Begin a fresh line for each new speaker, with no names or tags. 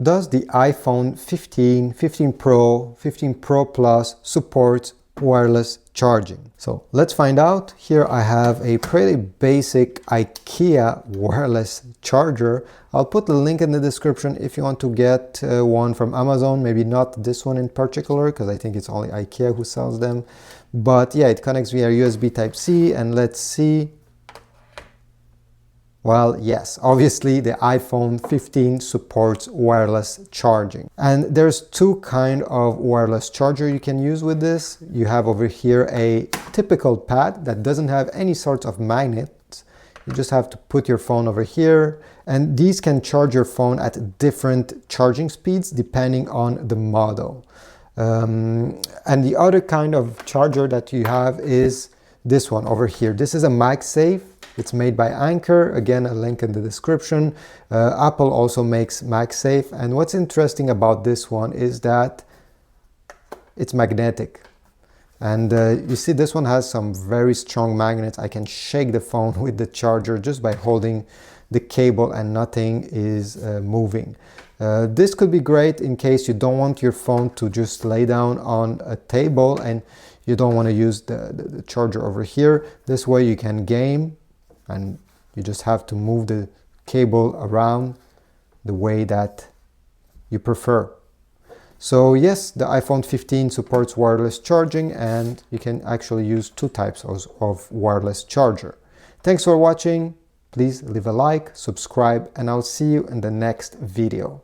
does the iPhone 15, 15 Pro, 15 Pro Plus support wireless charging? So let's find out. Here I have a pretty basic IKEA wireless charger. I'll put the link in the description if you want to get one from Amazon, maybe not this one in particular, because I think it's only IKEA who sells them. But yeah, it connects via USB Type-C, and let's see. Well, yes, obviously the iPhone 15 supports wireless charging. And there's two kind of wireless charger you can use with this. You have over here a typical pad that doesn't have any sort of magnet. You just have to put your phone over here, and these can charge your phone at different charging speeds depending on the model. And the other kind of charger that you have is this one over here. This is a MagSafe. It's made by Anker. Again, a link in the description. Apple also makes MagSafe. And what's interesting about this one is that it's magnetic. And you see this one has some very strong magnets. I can shake the phone with the charger just by holding the cable and nothing is moving. This could be great in case you don't want your phone to just lay down on a table and you don't want to use the charger over here. This way you can game, and you just have to move the cable around the way that you prefer. So yes, the iPhone 15 supports wireless charging, and you can actually use two types of wireless charger. Thanks for watching. Please leave a like, subscribe, and I'll see you in the next video.